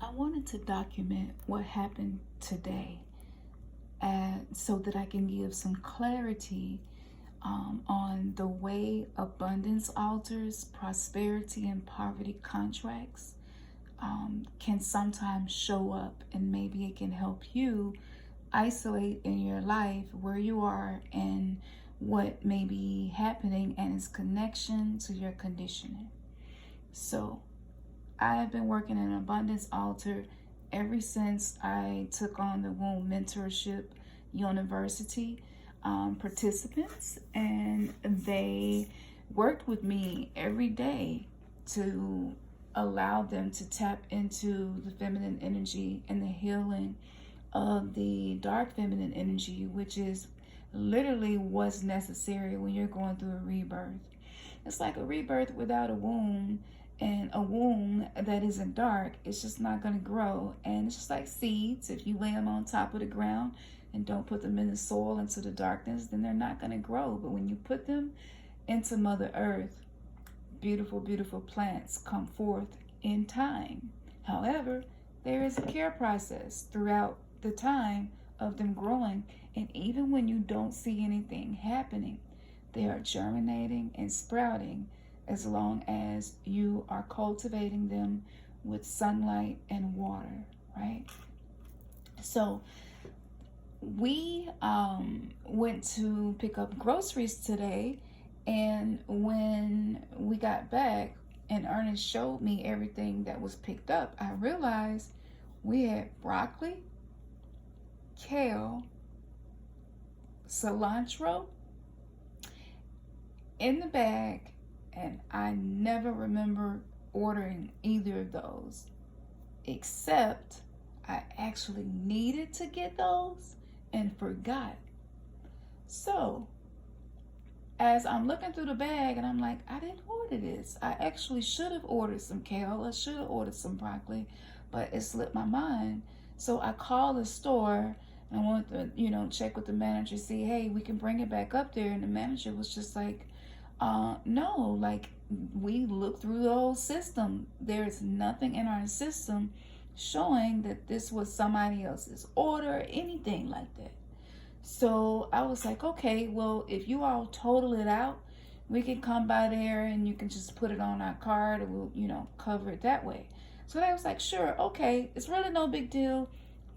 I wanted to document what happened today so that I can give some clarity on the way abundance alters, prosperity and poverty contracts can sometimes show up, and maybe it can help you isolate in your life where you are and what may be happening and its connection to your conditioning. So, I have been working in Abundance Altar ever since I took on the Womb Mentorship University participants, and they worked with me every day to allow them to tap into the feminine energy and the healing of the dark feminine energy, which is literally what's necessary when you're going through a rebirth. It's like a rebirth without a womb, and a womb that isn't dark, it's just not going to grow. And it's just like seeds. If you lay them on top of the ground and don't put them in the soil into the darkness, then they're not going to grow. But when you put them into Mother Earth, beautiful, beautiful plants come forth in time. However, there is a care process throughout the time of them growing. And even when you don't see anything happening, they are germinating and sprouting as long as you are cultivating them with sunlight and water, right? So we went to pick up groceries today, and when we got back and Ernest showed me everything that was picked up, I realized we had broccoli, kale, cilantro in the bag, and I never remember ordering either of those, except I actually needed to get those and forgot. So as I'm looking through the bag and I'm like, I didn't order this. I actually should have ordered some kale. I should have ordered some broccoli, but it slipped my mind. So I called the store and I wanted to, check with the manager, see, hey, we can bring it back up there. And the manager was just like, no, like, we looked through the whole system. There's nothing in our system showing that this was somebody else's order or anything like that. So I was like, okay, well, if you all total it out, we can come by there and you can just put it on our card and we'll, cover it that way. So I was like, sure, okay, it's really no big deal.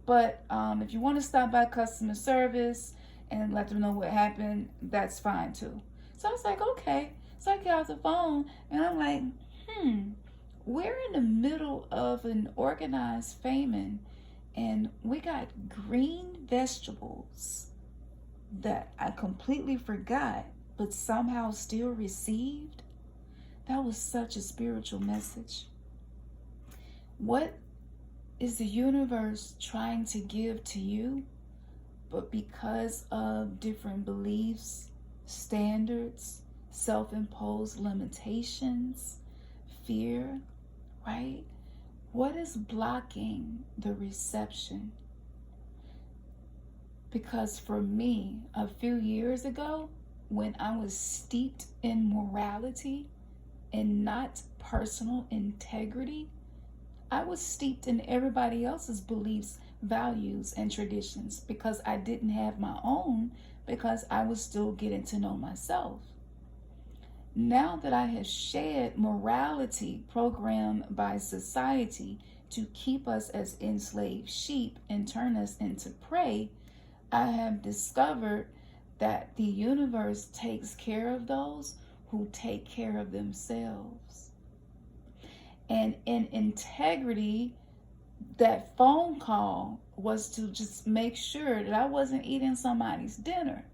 But if you want to stop by customer service and let them know what happened, that's fine too. So I was like, okay. So I get off the phone and I'm like, we're in the middle of an organized famine and we got green vegetables that I completely forgot but somehow still received. That was such a spiritual message. What is the universe trying to give to you, but because of different beliefs, standards, self-imposed limitations, fear, right? What is blocking the reception? Because for me, a few years ago, when I was steeped in morality and not personal integrity, I was steeped in everybody else's beliefs, values, and traditions because I didn't have my own, because I was still getting to know myself. Now that I have shed morality programmed by society to keep us as enslaved sheep and turn us into prey, I have discovered that the universe takes care of those who take care of themselves. And in integrity, that phone call was to just make sure that I wasn't eating somebody's dinner.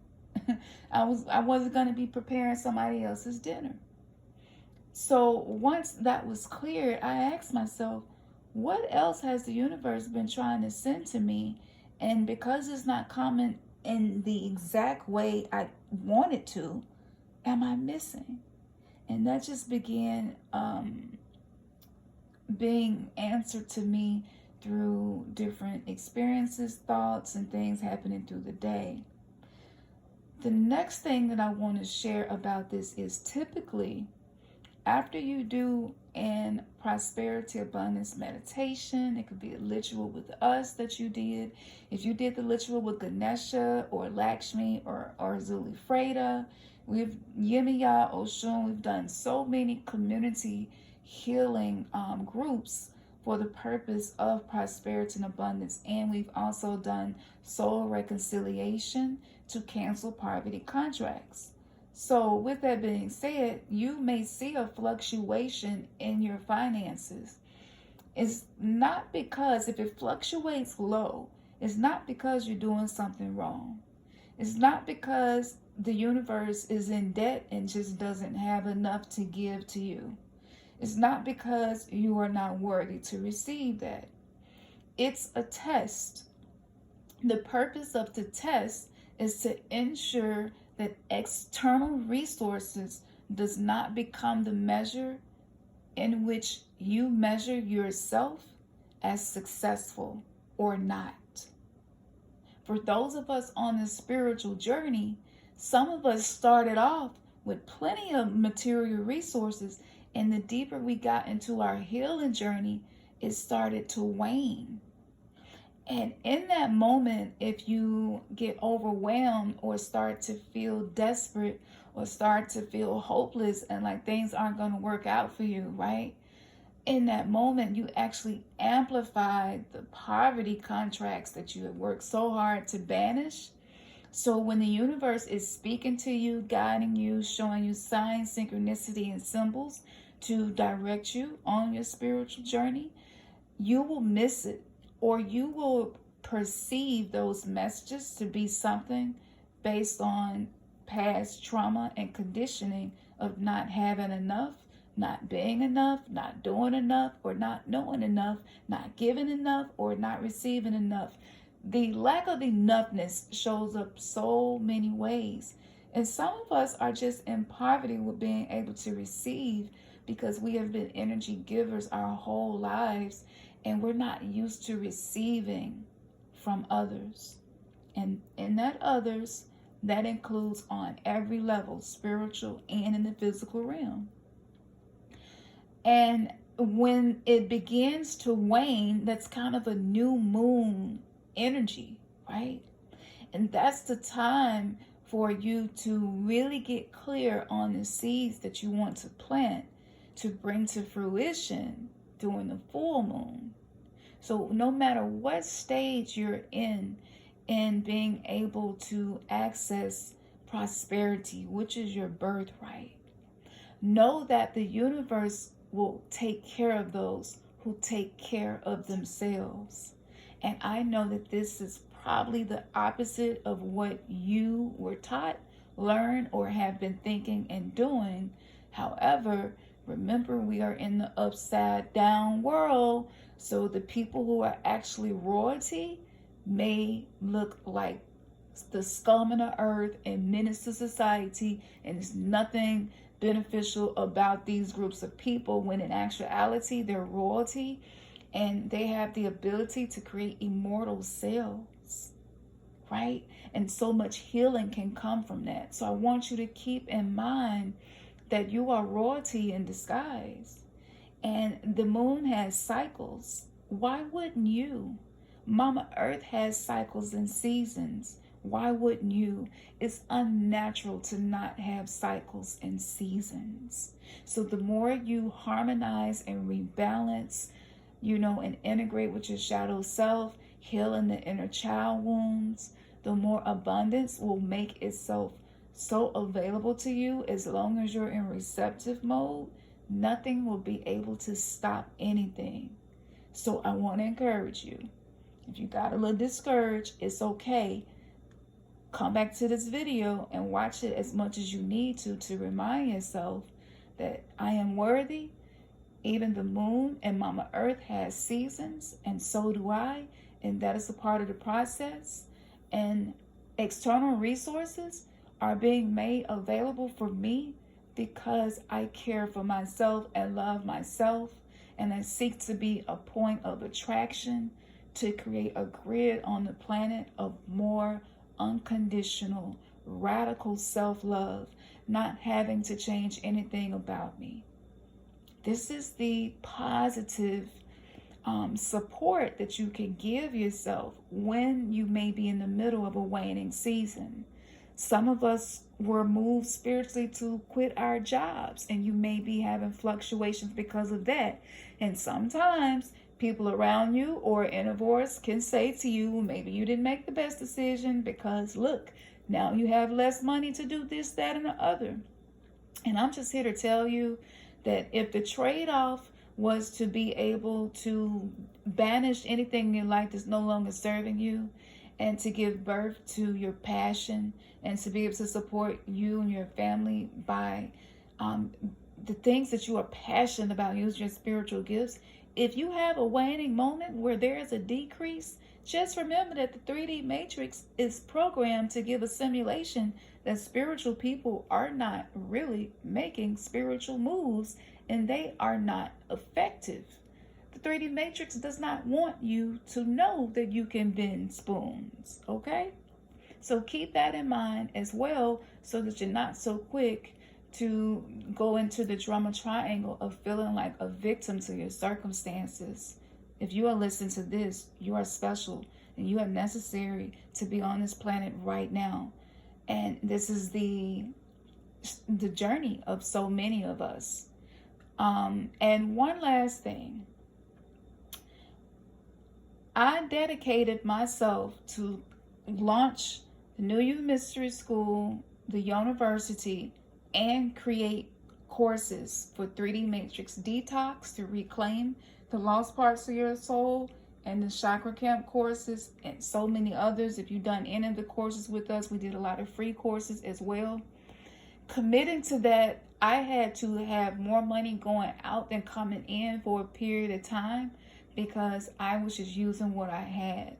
I wasn't going to be preparing somebody else's dinner. So once that was cleared, I asked myself, what else has the universe been trying to send to me? And because it's not coming in the exact way I want it to, am I missing? And that just began being answered to me through different experiences, thoughts, and things happening through the day. The next thing that I want to share about this is typically after you do in prosperity abundance meditation, it could be a ritual with us that you did. If you did the ritual with Ganesha or Lakshmi or Zulifreda, we've Yemiya, Oshun, we've done so many community healing groups for the purpose of prosperity and abundance. And we've also done soul reconciliation to cancel poverty contracts. So with that being said, you may see a fluctuation in your finances. It's not because if it fluctuates low, it's not because you're doing something wrong. It's not because the universe is in debt and just doesn't have enough to give to you. It's not because you are not worthy to receive that. It's a test. The purpose of the test is to ensure that external resources does not become the measure in which you measure yourself as successful or not. For those of us on the spiritual journey, some of us started off with plenty of material resources, and the deeper we got into our healing journey, it started to wane. And in that moment, if you get overwhelmed or start to feel desperate or start to feel hopeless and like things aren't going to work out for you, right? In that moment, you actually amplify the poverty contracts that you have worked so hard to banish. So when the universe is speaking to you, guiding you, showing you signs, synchronicity, and symbols to direct you on your spiritual journey, you will miss it. Or you will perceive those messages to be something based on past trauma and conditioning of not having enough, not being enough, not doing enough, or not knowing enough, not giving enough, or not receiving enough. The lack of enoughness shows up so many ways. And some of us are just in poverty with being able to receive because we have been energy givers our whole lives. And we're not used to receiving from others. And in that others, that includes on every level, spiritual and in the physical realm. And when it begins to wane, that's kind of a new moon energy, right? And that's the time for you to really get clear on the seeds that you want to plant to bring to fruition during the full moon. So no matter what stage you're in being able to access prosperity, which is your birthright, know that the universe will take care of those who take care of themselves. And I know that this is probably the opposite of what you were taught, learned, or have been thinking and doing. However, remember, we are in the upside down world. So the people who are actually royalty may look like the scum of the earth and menace to society, and there's nothing beneficial about these groups of people, when in actuality they're royalty and they have the ability to create immortal cells, right? And so much healing can come from that. So I want you to keep in mind that you are royalty in disguise. And the moon has cycles. Why wouldn't you? Mama Earth has cycles and seasons. Why wouldn't you? It's unnatural to not have cycles and seasons. So the more you harmonize and rebalance, and integrate with your shadow self, healing the inner child wounds, the more abundance will make itself so available to you. As long as you're in receptive mode, nothing will be able to stop anything. So I want to encourage you. If you got a little discouraged, it's okay. Come back to this video and watch it as much as you need to remind yourself that I am worthy. Even the moon and Mama Earth has seasons, and so do I. And that is a part of the process. And external resources are being made available for me because I care for myself and love myself, and I seek to be a point of attraction to create a grid on the planet of more unconditional, radical self-love, not having to change anything about me. This is the positive support that you can give yourself when you may be in the middle of a waning season. Some of us were moved spiritually to quit our jobs, and you may be having fluctuations because of that. And sometimes people around you or in a divorce can say to you, maybe you didn't make the best decision because look, now you have less money to do this, that, and the other. And I'm just here to tell you that if the trade-off was to be able to banish anything in your life that's no longer serving you, and to give birth to your passion, and to be able to support you and your family by the things that you are passionate about, using your spiritual gifts. If you have a waning moment where there is a decrease, just remember that the 3D matrix is programmed to give a simulation that spiritual people are not really making spiritual moves, and they are not effective. The 3D matrix does not want you to know that you can bend spoons, okay? So keep that in mind as well, so that you're not so quick to go into the drama triangle of feeling like a victim to your circumstances. If you are listening to this, you are special and you are necessary to be on this planet right now. And this is the journey of so many of us. And one last thing. I dedicated myself to launch the New Youth Mystery School, the university, and create courses for 3D Matrix Detox to reclaim the lost parts of your soul, and the Chakra Camp courses, and so many others. If you've done any of the courses with us, we did a lot of free courses as well. Committing to that, I had to have more money going out than coming in for a period of time, because I was just using what I had.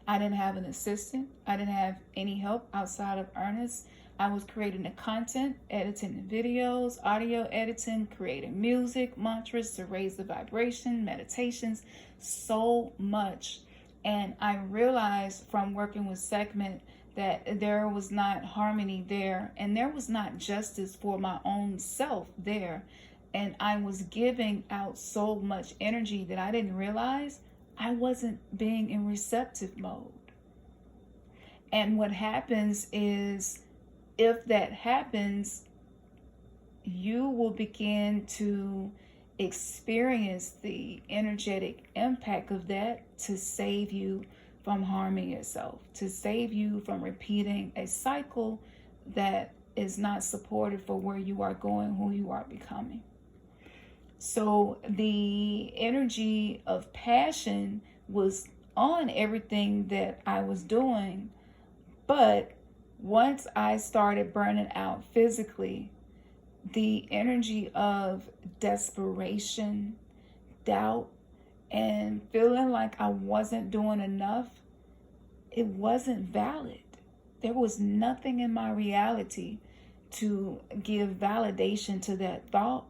I didn't have an assistant. I didn't have any help outside of Ernest. I was creating the content, editing the videos, audio editing, creating music, mantras to raise the vibration, meditations, so much. And I realized from working with Segment that there was not harmony there, and there was not justice for my own self there. And I was giving out so much energy that I didn't realize I wasn't being in receptive mode. And what happens is, if that happens, you will begin to experience the energetic impact of that to save you from harming yourself, to save you from repeating a cycle that is not supportive for where you are going, who you are becoming. So the energy of passion was on everything that I was doing, but once I started burning out physically, the energy of desperation, doubt, and feeling like I wasn't doing enough, it wasn't valid. There was nothing in my reality to give validation to that thought.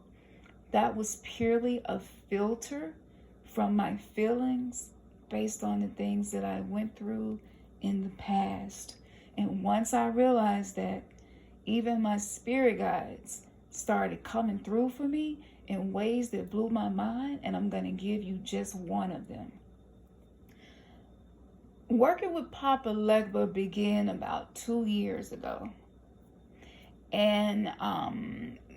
That was purely a filter from my feelings based on the things that I went through in the past. And once I realized that, even my spirit guides started coming through for me in ways that blew my mind, and I'm going to give you just one of them. Working with Papa Legba began about 2 years ago. And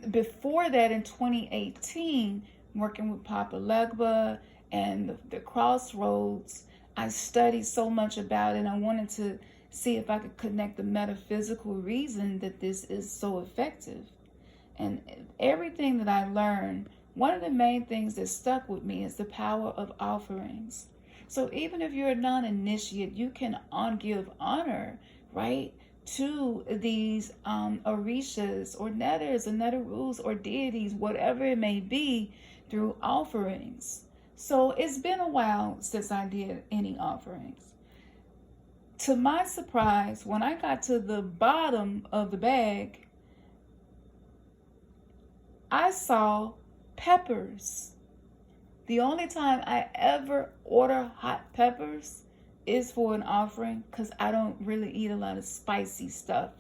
before that, in 2018, working with Papa Legba and the Crossroads, I studied so much about it, and I wanted to see if I could connect the metaphysical reason that this is so effective. And everything that I learned, one of the main things that stuck with me is the power of offerings. So even if you're a non-initiate, you can give honor, right, to these orishas or netters or netterus or deities, whatever it may be, through offerings. So it's been a while since I did any offerings. To my surprise, when I got to the bottom of the bag, I saw peppers. The only time I ever order hot peppers is for an offering, because I don't really eat a lot of spicy stuff.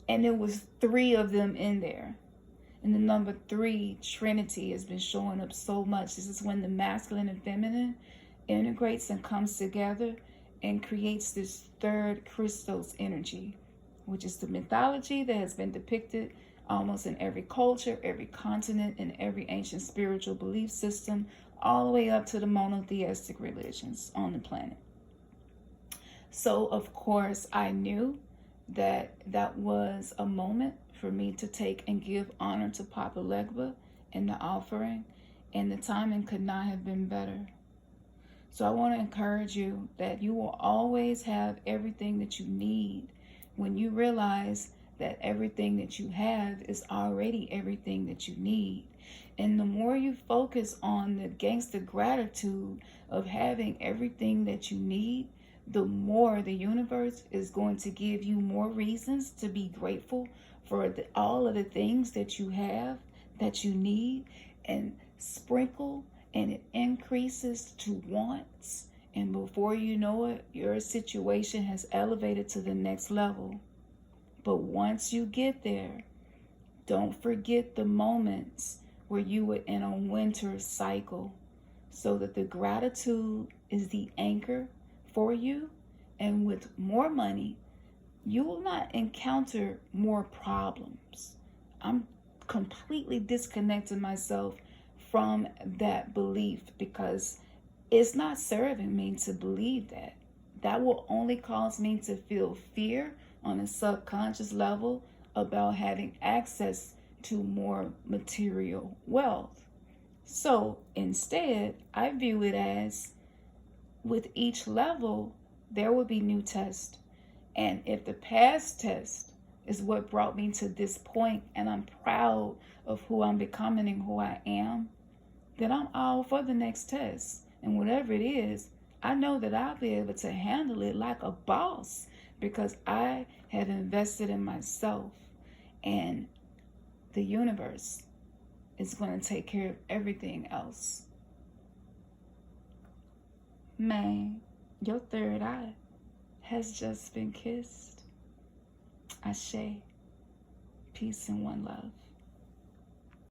And there was 3 of them in there. And the number 3, Trinity, has been showing up so much. This is when the masculine and feminine integrates and comes together and creates this third Christos energy, which is the mythology that has been depicted almost in every culture, every continent, and every ancient spiritual belief system, all the way up to the monotheistic religions on the planet. So, of course, I knew that that was a moment for me to take and give honor to Papa Legba in the offering, and the timing could not have been better. So I want to encourage you that you will always have everything that you need when you realize that everything that you have is already everything that you need. And the more you focus on the gangster gratitude of having everything that you need, the more the universe is going to give you more reasons to be grateful for all of the things that you have, that you need, and sprinkle, and it increases to wants. And before you know it, your situation has elevated to the next level. But once you get there, don't forget the moments where you were in a winter cycle, so that the gratitude is the anchor for you. And with more money, you will not encounter more problems. I'm completely disconnecting myself from that belief because it's not serving me to believe that. That will only cause me to feel fear on a subconscious level about having access to more material wealth. So instead, I view it as with each level, there will be new tests. And if the past test is what brought me to this point, and I'm proud of who I'm becoming and who I am, then I'm all for the next test. And whatever it is, I know that I'll be able to handle it like a boss because I have invested in myself, and the universe is going to take care of everything else. Man, your third eye has just been kissed. Ashe. Peace and one love.